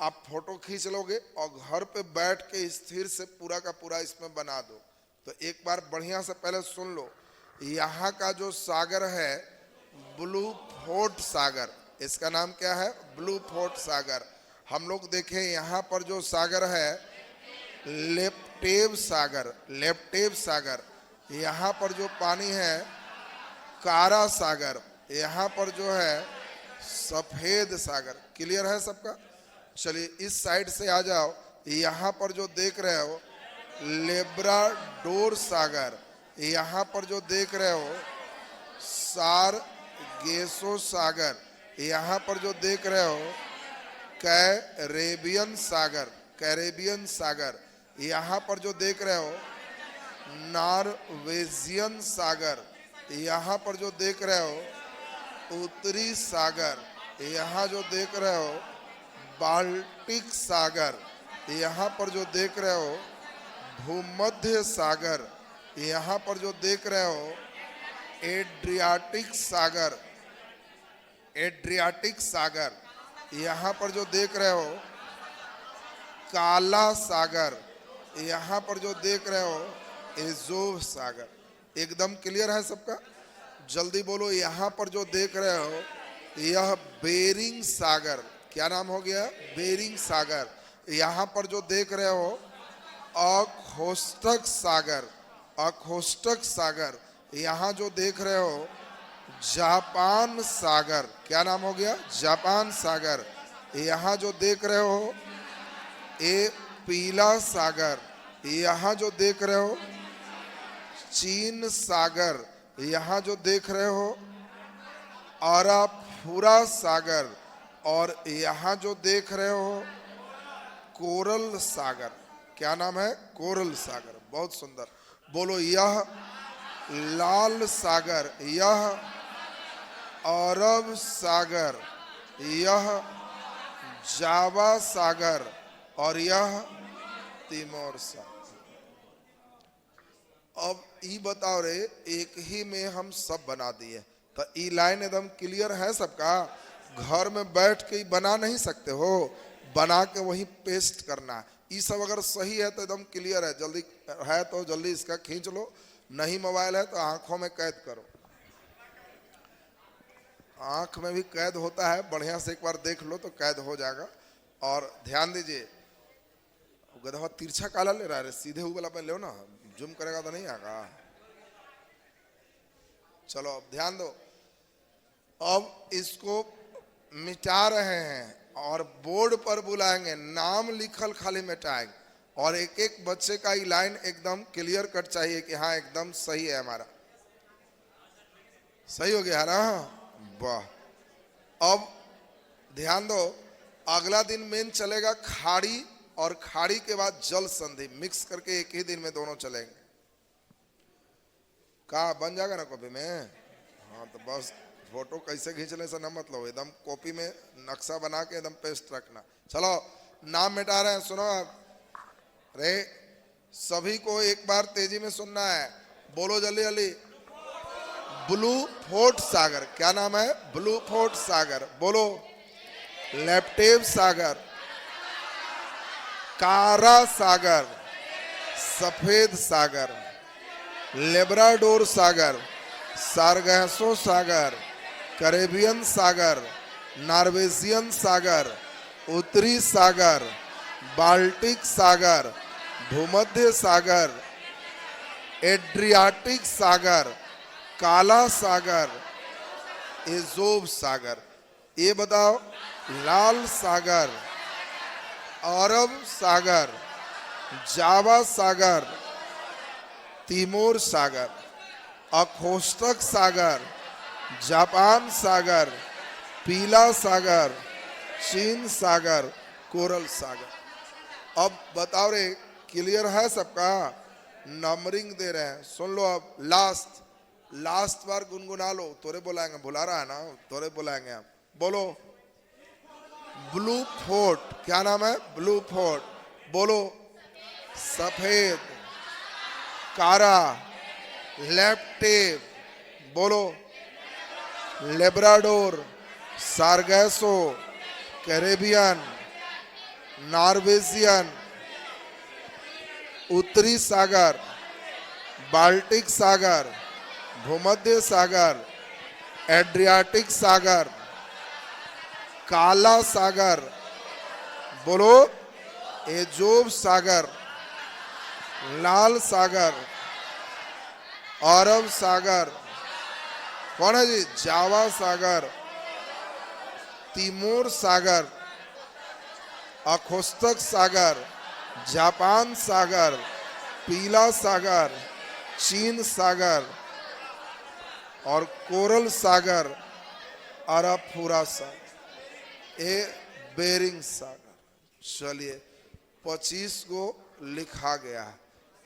आप फोटो खींच लोगे और घर पे बैठ के स्थिर से पूरा का पूरा इसमें बना दो। तो एक बार बढ़िया से पहले सुन लो, यहाँ का जो सागर है ब्लू फोर्ट सागर, इसका नाम क्या है? ब्लू फोर्ट सागर। हम लोग देखें यहाँ पर जो सागर है लेप्टेव सागर, लेप्टेव सागर। यहाँ पर जो पानी है कारा सागर, यहाँ पर जो है सफेद सागर। क्लियर है सबका? चलिए इस साइड से आ जाओ। यहाँ पर जो देख रहे हो लेब्राडोर सागर, यहाँ पर जो देख रहे हो सारगेसो सागर, यहाँ पर जो देख रहे हो कैरेबियन सागर, कैरेबियन सागर। यहाँ पर जो देख रहे हो नॉर्वेजियन सागर, यहाँ पर जो देख रहे हो उत्तरी सागर, यहाँ जो देख रहे हो बाल्टिक सागर, यहाँ पर जो देख रहे हो भूमध्य सागर, यहाँ पर जो देख रहे हो एड्रियाटिक सागर, एड्रियाटिक सागर, यहाँ पर जो देख रहे हो काला सागर, यहाँ पर जो देख रहे हो एजोव सागर। एकदम क्लियर है सबका? जल्दी बोलो। यहाँ पर जो देख रहे हो यह बेरिंग सागर, क्या नाम हो गया? बेरिंग सागर। यहाँ पर जो देख रहे हो अखोष्टक सागर, अखोष्टक सागर। यहाँ जो देख रहे हो जापान सागर, क्या नाम हो गया? जापान सागर। यहाँ जो देख रहे हो ये पीला सागर। यहाँ जो देख रहे हो चीन सागर। यहाँ जो देख रहे हो अराफुरा सागर। और यहाँ जो देख रहे हो कोरल सागर, क्या नाम है? कोरल सागर। बहुत सुंदर। बोलो। यह लाल सागर, यह अरब सागर, यह जावा सागर और यह तिमोर सागर। अब ई बताओ रे, एक ही में हम सब बना दिए तो ई लाइन एकदम क्लियर है सबका? घर में बैठ के बना नहीं सकते हो, बना के वही पेस्ट करना। ये सब अगर सही है तो एकदम क्लियर है। जल्दी है तो जल्दी इसका खींच लो, नहीं मोबाइल है तो आंखों में कैद करो। आंख में भी कैद होता है, बढ़िया से एक बार देख लो तो कैद हो जाएगा। और ध्यान दीजिए, गधवा तिरछा काला ले रहा है, सीधे वाला पे लो ना, जूम करेगा तो नहीं आएगा। चलो अब ध्यान दो। अब इसको मिटा रहे हैं और बोर्ड पर बुलाएंगे, नाम लिखल खाली मिटाएंगे। और एक एक बच्चे का ये लाइन एकदम क्लियर कट चाहिए कि हाँ एकदम सही है, हमारा सही हो गया ना? वाह। अब ध्यान दो, अगला दिन मेन चलेगा खाड़ी, और खाड़ी के बाद जल संधि, मिक्स करके एक ही दिन में दोनों चलेंगे। कहा बन जाएगा ना कॉपी में? हाँ तो बस फोटो कैसे खींचने से न मतलब, एकदम कॉपी में नक्शा बना के एकदम पेस्ट रखना। चलो नाम मिटा रहे हैं, सुनो आप रे, सभी को एक बार तेजी में सुनना है। बोलो जल्दी जल्दी। ब्लू फोर्ट सागर, क्या नाम है? ब्लू फोर्ट सागर। बोलो। लेप्टेव सागर, कारा सागर, सफेद सागर, लेब्राडोर सागर, सारगैसो सागर, कैरेबियन सागर, नॉर्वेजियन सागर, उत्तरी सागर, बाल्टिक सागर, भूमध्य सागर, एड्रियाटिक सागर, काला सागर, एजोव सागर। ये बताओ, लाल सागर, अरब सागर, जावा सागर, तिमोर सागर, अखोष्टक सागर, जापान सागर, पीला सागर, चीन सागर, कोरल सागर। अब बताओ रे, क्लियर है सबका? नंबरिंग दे रहे हैं, सुन लो। अब लास्ट बार गुनगुना लो, तोरे बुलाएंगे, बुला रहा है ना, तोरे बुलाएंगे हम। बोलो। ब्लू फोर्ट, क्या नाम है? Blue fort. बोलो। सफेद, कारा, लेप्टेव। बोलो। लेब्राडोर, सारगैसो, कैरेबियन, नॉर्वेजियन, उत्तरी सागर, बाल्टिक सागर, भूमध्य सागर, एड्रियाटिक सागर, काला सागर। बोलो। एजोव सागर, लाल सागर, अरब सागर, कौन है जी? जावा सागर, तिमोर सागर, अखोष्टक सागर, जापान सागर, पीला सागर, चीन सागर और कोरल सागर, अराफुरा सागर, ए बेरिंग सागर। चलिए 25 को लिखा गया है,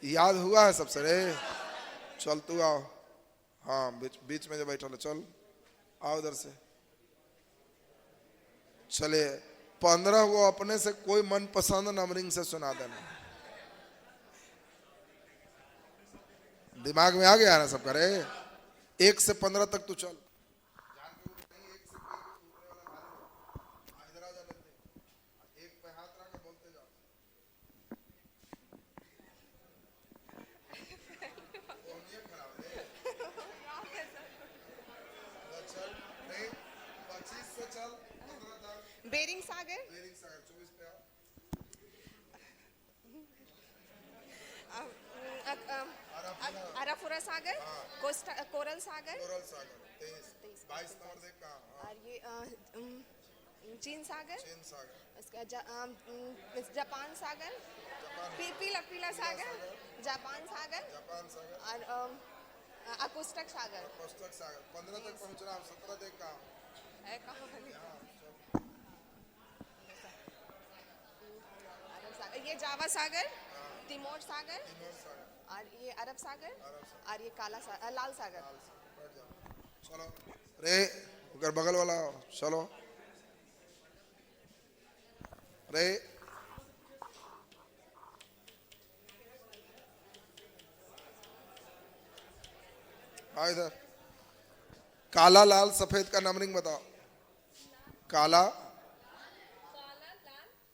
याद हुआ है सबसे रे? चल तू आओ, हाँ बीच में जो बैठा लो, चल आओ इधर से। चलिए 15 को अपने से कोई मनपसंद नंबरिंग से सुना देना। दिमाग में आ गया ना सबका रे? 1 से 15 तक तू चल। कोरा सागर, कोरल सागर, कोरल सागर 23, 22 नंबर देख कहाँ? और ये चीन सागर, चीन सागर, इसका जापान सागर, जापान, पीला पीला सागर, जापान सागर, जापान सागर, और अकुस्टक सागर पुस्तक सागर 15 तक पहुंचना, 17 देख कहाँ? है कहाँ वाली? यहाँ, अरब सागर, ये जावा सागर, तिमोर सागर, तीनों सागर, और ये अरब सागर, अरब सागर, और ये लाल सागर। बैठ जाओ, चलो रे उधर बगल वाला आओ, चलो रे आओ इधर। काला लाल सफेद का नंबरिंग बताओ। काला,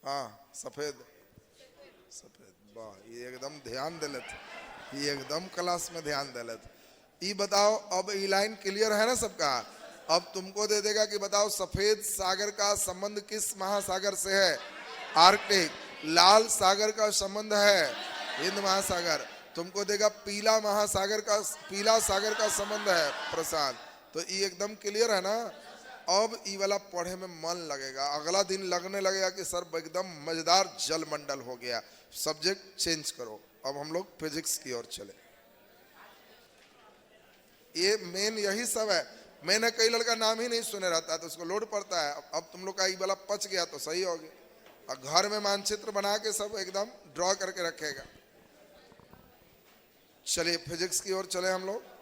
हाँ सफेद, सफेद, वाह ये एकदम ध्यान दिलत, ये एकदम क्लास में ध्यान दिलत। ये बताओ अब ये लाइन क्लियर है ना सबका? अब तुमको दे देगा कि बताओ सफेद सागर का संबंध किस महासागर से है? आर्कटिक। लाल सागर का संबंध है हिंद महासागर। तुमको देगा पीला महासागर का, पीला सागर का संबंध है प्रशांत। तो ये एकदम क्लियर है ना? अब ये वाला पढ़े में मन लगेगा, अगला दिन लगने लगेगा कि सर एकदम मजेदार जल मंडल हो गया। सब्जेक्ट चेंज करो, अब हम लोग फिजिक्स की ओर चले। ये मेन यही सब है। मैंने कई लड़का नाम ही नहीं सुने रहता है तो उसको लोड पड़ता है। अब तुम लोग का ये वाला पच गया तो सही हो गया। और घर में मानचित्र बना के सब एकदम ड्रॉ करके रखेगा। चलिए फिजिक्स की ओर चले हम लोग।